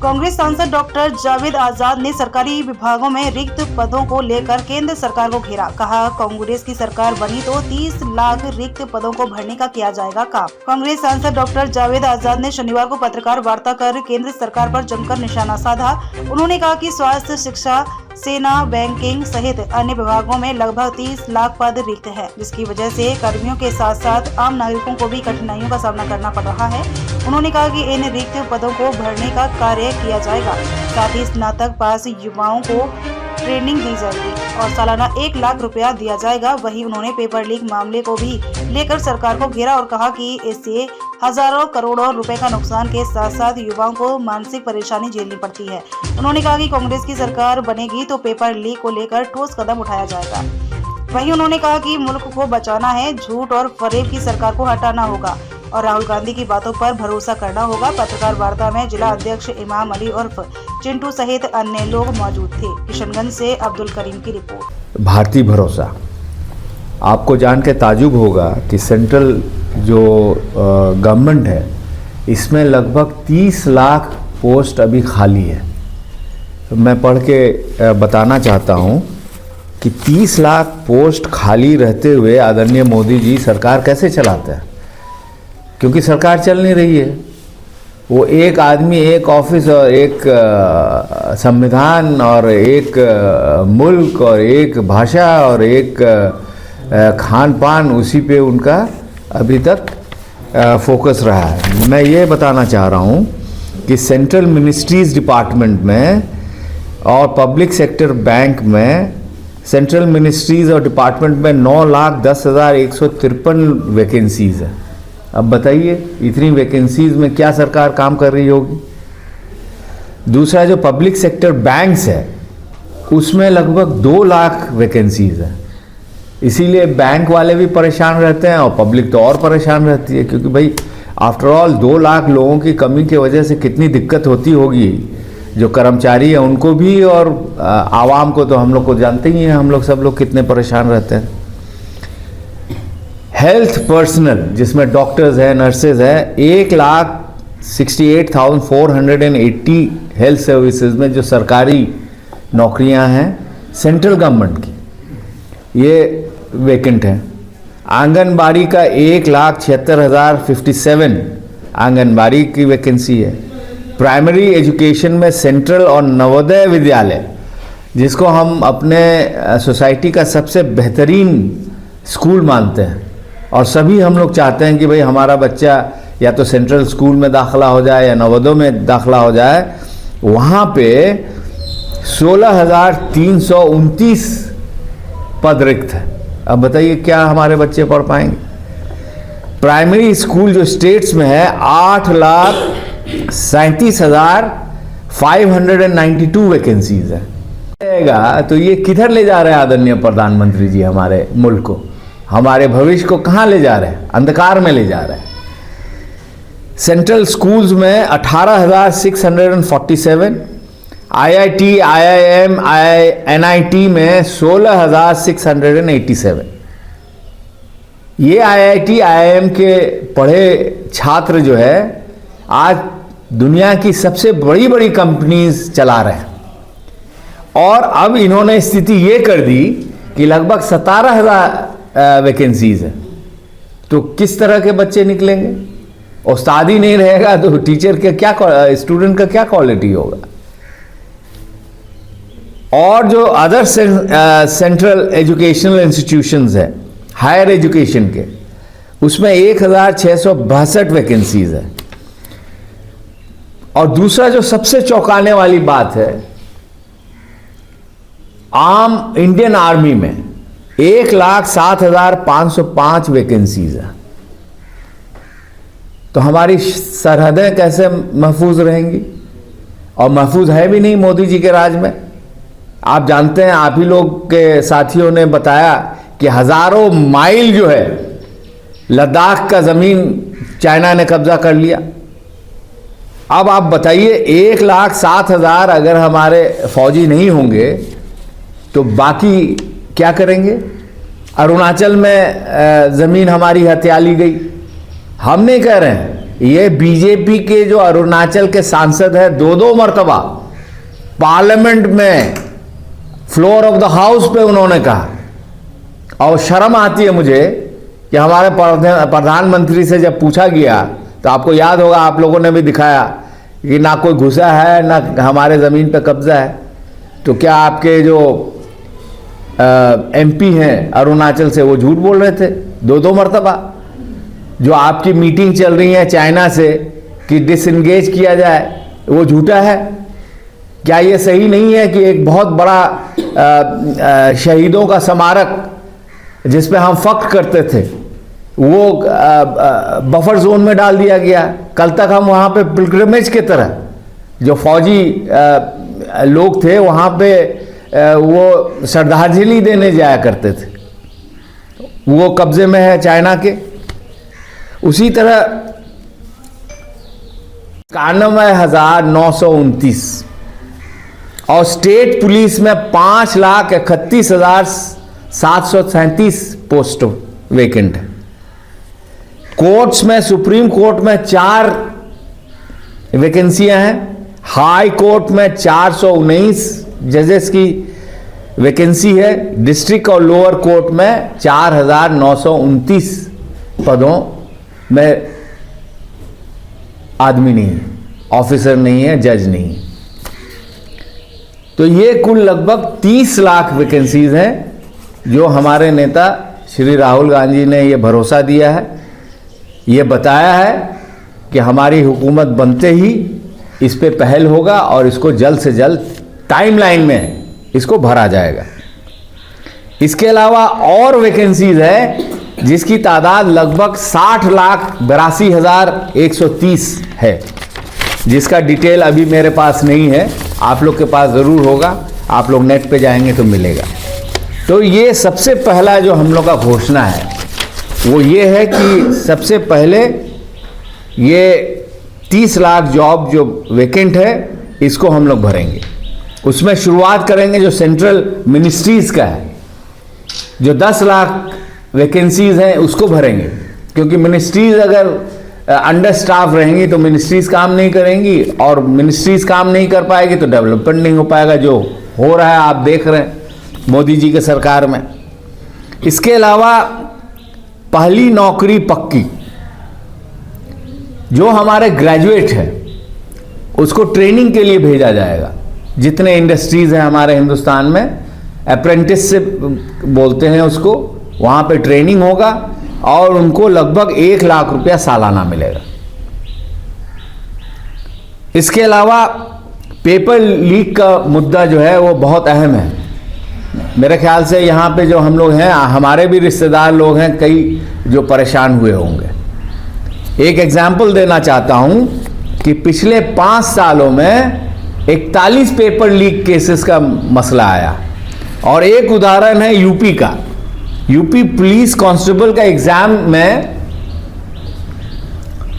कांग्रेस सांसद डॉक्टर जावेद आजाद ने सरकारी विभागों में रिक्त पदों को लेकर केंद्र सरकार को घेरा। कहा, कांग्रेस की सरकार बनी तो 30 लाख रिक्त पदों को भरने का किया जाएगा काम। कांग्रेस सांसद डॉक्टर जावेद आजाद ने शनिवार को पत्रकार वार्ता कर केंद्र सरकार पर जमकर निशाना साधा। उन्होंने कहा कि स्वास्थ्य, शिक्षा, सेना, बैंकिंग सहित अन्य विभागों में लगभग 30 लाख पद रिक्त हैं, जिसकी वजह से कर्मियों के साथ साथ आम नागरिकों को भी कठिनाइयों का सामना करना पड़ रहा है। उन्होंने कहा कि इन रिक्त पदों को भरने का कार्य किया जाएगा। साथ ही स्नातक पास युवाओं को ट्रेनिंग दी जाएगी और सालाना 1 लाख रुपया दिया जाएगा। वहीं उन्होंने पेपर लीक मामले को भी लेकर सरकार को घेरा और कहा कि इससे हजारों करोड़ों रुपए का नुकसान के साथ साथ युवाओं को मानसिक परेशानी झेलनी पड़ती है। उन्होंने कहा कि कांग्रेस की सरकार बनेगी तो पेपर लीक को लेकर ठोस कदम उठाया जाएगा। वहीं उन्होंने कहा कि मुल्क को बचाना है, झूठ और फरेब की सरकार को हटाना होगा और राहुल गांधी की बातों पर भरोसा करना होगा। पत्रकार वार्ता में जिला अध्यक्ष इमाम अली उर्फ चिंटू सहित अन्य लोग मौजूद थे। किशनगंज से अब्दुल करीम की रिपोर्ट। भारतीय भरोसा, आपको जान के ताजुब होगा कि सेंट्रल जो गवर्नमेंट है इसमें लगभग 30 लाख पोस्ट अभी खाली है। मैं पढ़ के बताना चाहता हूँ कि 30 लाख पोस्ट खाली रहते हुए आदरणीय मोदी जी सरकार कैसे चलाते हैं, क्योंकि सरकार चल नहीं रही है। वो एक आदमी, एक ऑफिस और एक संविधान और एक मुल्क और एक भाषा और एक खान पान, उसी पे उनका अभी तक फोकस रहा है। मैं ये बताना चाह रहा हूँ कि सेंट्रल मिनिस्ट्रीज डिपार्टमेंट में और पब्लिक सेक्टर बैंक में, सेंट्रल मिनिस्ट्रीज और डिपार्टमेंट में 9,10,153 वैकेंसीज है। अब बताइए इतनी वैकेंसीज में क्या सरकार काम कर रही होगी। दूसरा, जो पब्लिक सेक्टर बैंक्स है उसमें लगभग 2 लाख वैकेंसीज है। इसीलिए बैंक वाले भी परेशान रहते हैं और पब्लिक तो और परेशान रहती है, क्योंकि भाई आफ्टर ऑल 2 लाख लोगों की कमी की वजह से कितनी दिक्कत होती होगी। जो कर्मचारी है उनको भी और आवाम को तो हम लोग को जानते ही हैं, हम लोग सब लोग कितने परेशान रहते हैं। हेल्थ पर्सनल जिसमें डॉक्टर्स है, नर्सेज है, 1,68,480 हेल्थ सर्विसेज में जो सरकारी नौकरियां हैं सेंट्रल गवर्नमेंट की, ये वैकेंट हैं। आंगनबाड़ी का 1,76,057 आंगनबाड़ी की वैकेंसी है। प्राइमरी एजुकेशन में सेंट्रल और नवोदय विद्यालय, जिसको हम अपने सोसाइटी का सबसे बेहतरीन स्कूल मानते हैं और सभी हम लोग चाहते हैं कि भाई हमारा बच्चा या तो सेंट्रल स्कूल में दाखिला हो जाए या नवोदय में दाखिला हो जाए, वहाँ पे 16,329 पद रिक्त है। अब बताइए क्या हमारे बच्चे पढ़ पाएंगे। प्राइमरी स्कूल जो स्टेट्स में है 8,37,592 वैकेंसीज है। तो ये किधर ले जा रहे हैं आदरणीय प्रधानमंत्री जी हमारे मुल्क को, हमारे भविष्य को कहाँ ले जा रहे हैं? अंधकार में ले जा रहे हैं। सेंट्रल स्कूल्स में 18,647, IIT, IIM, NIT में 16,687। ये IIT, IIM के पढ़े छात्र जो है आज दुनिया की सबसे बड़ी बड़ी कंपनीज चला रहे हैं और अब इन्होंने स्थिति ये कर दी कि लगभग 17,000 वैकेंसीज है। तो किस तरह के बच्चे निकलेंगे? उस्ताद ही नहीं रहेगा तो टीचर के क्या, स्टूडेंट का क्या क्वालिटी होगा। और जो अदर सेंट्रल एजुकेशनल इंस्टीट्यूशंस है हायर एजुकेशन के, उसमें 1,662 वैकेंसीज है। और दूसरा जो सबसे चौंकाने वाली बात है, आम इंडियन आर्मी में 1,07,505 वैकेंसीज है। तो हमारी सरहदें कैसे महफूज रहेंगी? और महफूज है भी नहीं मोदी जी के राज में। आप जानते हैं, आप ही लोग के साथियों ने बताया कि हजारों माइल जो है लद्दाख का जमीन चाइना ने कब्जा कर लिया। अब आप बताइए 1,07,000 अगर हमारे फौजी नहीं होंगे तो बाकी क्या करेंगे? अरुणाचल में ज़मीन हमारी हथिया ली गई। हम नहीं कह रहे हैं, ये बीजेपी के जो अरुणाचल के सांसद हैं, दो मर्तबा पार्लियामेंट में फ्लोर ऑफ द हाउस पे उन्होंने कहा, और शर्म आती है मुझे कि हमारे प्रधानमंत्री से जब पूछा गया, तो आपको याद होगा, आप लोगों ने भी दिखाया कि ना कोई घुसा है, ना हमारे ज़मीन पे कब्जा है, तो क्या आपके जो एमपी हैं अरुणाचल से वो झूठ बोल रहे थे दो मर्तबा? जो आपकी मीटिंग चल रही है चाइना से कि डिसएंगेज किया जाए, वो झूठा है? क्या ये सही नहीं है कि एक बहुत बड़ा शहीदों का स्मारक जिस पे हम फख्र करते थे, वो बफर जोन में डाल दिया गया? कल तक हम वहाँ पे पिलग्रिमेज की तरह, जो फौजी लोग थे वहाँ पे वो श्रद्धांजलि देने जाया करते थे, वो कब्जे में है चाइना के। उसी तरह 91,929 और स्टेट पुलिस में 5,31,737 पोस्ट वेकेंट है। कोर्ट्स में, सुप्रीम कोर्ट में 4 वैकेंसियां हैं, हाई कोर्ट में 419 जजेस की वैकेंसी है, डिस्ट्रिक्ट और लोअर कोर्ट में 4,929 पदों में आदमी नहीं है, ऑफिसर नहीं है, जज नहीं है। तो ये कुल लगभग 30 लाख वैकेंसीज हैं जो हमारे नेता श्री राहुल गांधी ने ये भरोसा दिया है, ये बताया है कि हमारी हुकूमत बनते ही इस पे पहल होगा और इसको जल्द से जल्द टाइमलाइन में इसको भरा जाएगा। इसके अलावा और वैकेंसीज है जिसकी तादाद लगभग 60,82,130 है, जिसका डिटेल अभी मेरे पास नहीं है, आप लोग के पास ज़रूर होगा, आप लोग नेट पे जाएंगे तो मिलेगा। तो ये सबसे पहला जो हम लोग का घोषणा है वो ये है कि सबसे पहले ये 30 लाख जॉब जो वेकेंट है इसको हम लोग भरेंगे। उसमें शुरुआत करेंगे जो सेंट्रल मिनिस्ट्रीज़ का है, जो 10 लाख वैकेंसीज हैं उसको भरेंगे, क्योंकि मिनिस्ट्रीज़ अगर अंडर स्टाफ रहेंगी तो मिनिस्ट्रीज़ काम नहीं करेंगी, और मिनिस्ट्रीज़ काम नहीं कर पाएगी तो डेवलपमेंट नहीं हो पाएगा, जो हो रहा है आप देख रहे हैं मोदी जी के सरकार में। इसके अलावा पहली नौकरी पक्की, जो हमारे ग्रेजुएट हैं उसको ट्रेनिंग के लिए भेजा जाएगा। जितने इंडस्ट्रीज़ हैं हमारे हिंदुस्तान में, अप्रेंटिस से बोलते हैं उसको, वहाँ पे ट्रेनिंग होगा और उनको लगभग 1 लाख रुपया सालाना मिलेगा। इसके अलावा पेपर लीक का मुद्दा जो है वो बहुत अहम है। मेरे ख्याल से यहाँ पे जो हम लोग हैं, हमारे भी रिश्तेदार लोग हैं कई जो परेशान हुए होंगे। एक एग्जाम्पल देना चाहता हूँ कि पिछले 5 सालों में 41 पेपर लीक केसेस का मसला आया, और एक उदाहरण है यूपी का। यूपी पुलिस कांस्टेबल का एग्जाम में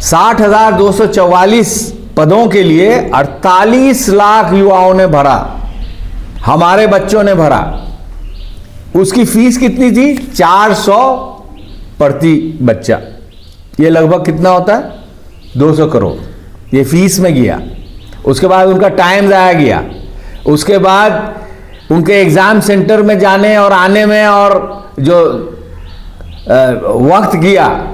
60,244 पदों के लिए 48 लाख युवाओं ने भरा, हमारे बच्चों ने भरा। उसकी फीस कितनी थी? 400 प्रति बच्चा। ये लगभग कितना होता है? 200 करोड़ ये फीस में गया। उसके बाद उनका टाइम ज़ाया गया, उसके बाद उनके एग्ज़ाम सेंटर में जाने और आने में और जो वक्त गया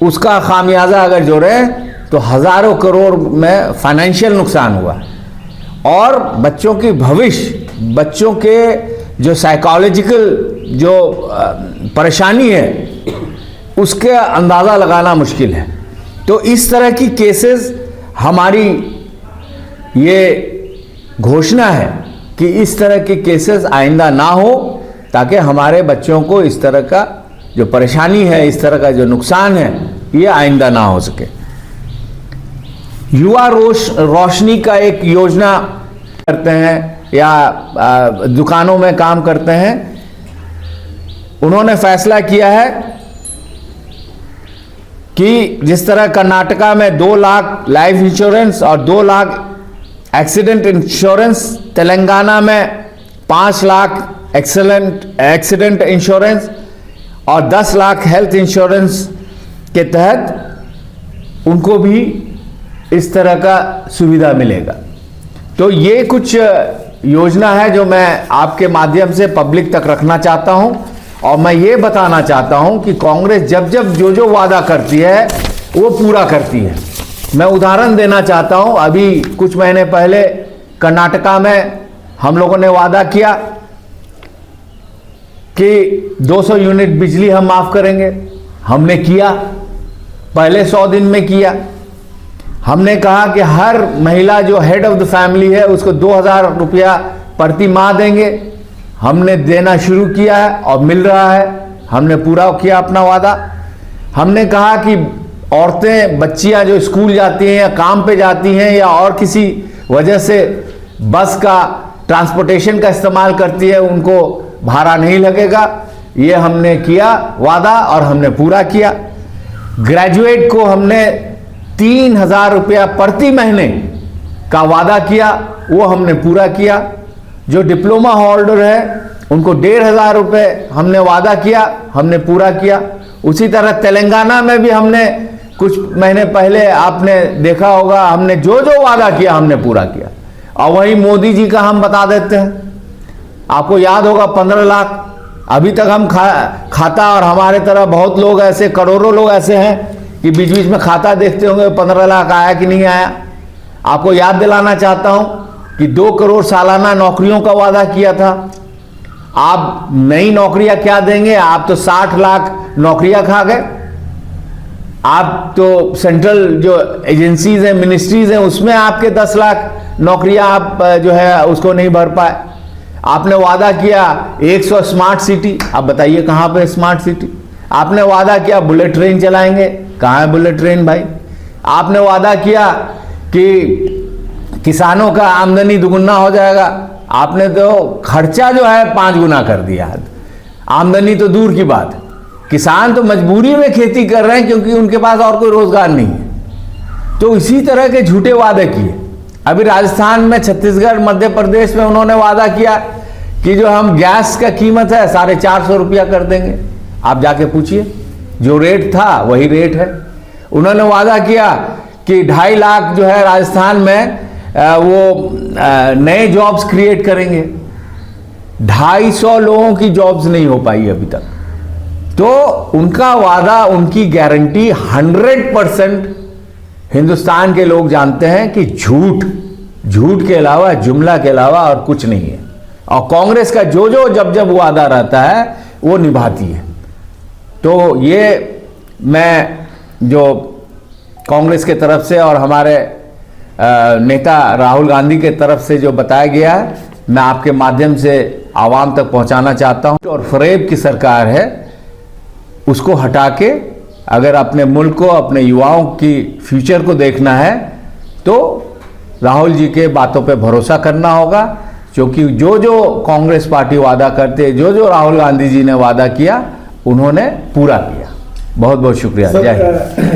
उसका खामियाजा अगर जोड़े तो हज़ारों करोड़ में फाइनेंशियल नुकसान हुआ। और बच्चों की भविष्य, बच्चों के जो साइकोलॉजिकल जो परेशानी है उसके अंदाज़ा लगाना मुश्किल है। तो इस तरह की केसेस, हमारी ये घोषणा है कि इस तरह के केसेस आइंदा ना हो, ताकि हमारे बच्चों को इस तरह का जो परेशानी है, इस तरह का जो नुकसान है, ये आइंदा ना हो सके। युवा रोशनी का एक योजना करते हैं या दुकानों में काम करते हैं, उन्होंने फैसला किया है कि जिस तरह कर्नाटका में 2 लाख लाइफ इंश्योरेंस और 2 लाख एक्सीडेंट इंश्योरेंस, तेलंगाना में 5 लाख एक्सीडेंट इंश्योरेंस और 10 लाख हेल्थ इंश्योरेंस के तहत उनको भी इस तरह का सुविधा मिलेगा। तो ये कुछ योजना है जो मैं आपके माध्यम से पब्लिक तक रखना चाहता हूं, और मैं ये बताना चाहता हूं कि कांग्रेस जब जब जो वादा करती है वो पूरा करती है। मैं उदाहरण देना चाहता हूं, अभी कुछ महीने पहले कर्नाटका में हम लोगों ने वादा किया कि 200 यूनिट बिजली हम माफ करेंगे। हमने किया, पहले 100 दिन में किया। हमने कहा कि हर महिला जो हेड ऑफ द फैमिली है उसको 2000 रुपया प्रति माह देंगे। हमने देना शुरू किया है और मिल रहा है। हमने पूरा किया अपना वादा। हमने कहा कि औरतें, बच्चियां जो स्कूल जाती हैं या काम पे जाती हैं या और किसी वजह से बस का ट्रांसपोर्टेशन का इस्तेमाल करती है, उनको भाड़ा नहीं लगेगा। ये हमने किया वादा और हमने पूरा किया। ग्रेजुएट को हमने 3000 रुपया प्रति महीने का वादा किया, वो हमने पूरा किया। जो डिप्लोमा होल्डर है उनको 1500 रुपये हमने वादा किया, हमने पूरा किया। उसी तरह तेलंगाना में भी हमने कुछ महीने पहले आपने देखा होगा, हमने जो वादा किया हमने पूरा किया। और वही मोदी जी का हम बता देते हैं, आपको याद होगा 15 लाख अभी तक हम खाता, और हमारे तरह बहुत लोग ऐसे, करोड़ों लोग ऐसे हैं कि बीच बीच में खाता देखते होंगे 15 लाख आया कि नहीं आया। आपको याद दिलाना चाहता हूं कि 2 करोड़ सालाना नौकरियों का वादा किया था। आप नई नौकरियां क्या देंगे? आप तो 60 लाख नौकरियां खा गए। आप तो सेंट्रल जो एजेंसीज हैं, मिनिस्ट्रीज हैं, उसमें आपके 10 लाख नौकरियां आप जो है उसको नहीं भर पाए। आपने वादा किया 100 स्मार्ट सिटी, आप बताइए कहां पे स्मार्ट सिटी? आपने वादा किया बुलेट ट्रेन चलाएंगे, कहां है बुलेट ट्रेन भाई? आपने वादा किया कि किसानों का आमदनी दुगुना हो जाएगा, आपने तो खर्चा जो है 5 गुना कर दिया। आमदनी तो दूर की बात है, किसान तो मजबूरी में खेती कर रहे हैं क्योंकि उनके पास और कोई रोजगार नहीं है। तो इसी तरह के झूठे वादे किए। अभी राजस्थान में, छत्तीसगढ़, मध्य प्रदेश में उन्होंने वादा किया कि जो हम गैस का कीमत है 450 रुपया कर देंगे। आप जाके पूछिए, जो रेट था वही रेट है। उन्होंने वादा किया कि 2.5 लाख जो है राजस्थान में वो नए जॉब्स क्रिएट करेंगे। 250 लोगों की जॉब्स नहीं हो पाई अभी तक। तो उनका वादा, उनकी गारंटी 100% हिंदुस्तान के लोग जानते हैं कि झूठ के अलावा, जुमला के अलावा और कुछ नहीं है। और कांग्रेस का जो जब वादा रहता है वो निभाती है। तो ये मैं जो कांग्रेस के तरफ से और हमारे नेता राहुल गांधी के तरफ से जो बताया गया है, मैं आपके माध्यम से आवाम तक पहुंचाना चाहता हूं। और फरेब की सरकार है, उसको हटा के अगर अपने मुल्क को, अपने युवाओं की फ्यूचर को देखना है तो राहुल जी के बातों पे भरोसा करना होगा। क्योंकि जो कांग्रेस पार्टी वादा करते, जो राहुल गांधी जी ने वादा किया, उन्होंने पूरा किया। बहुत बहुत शुक्रिया। जय हिंद।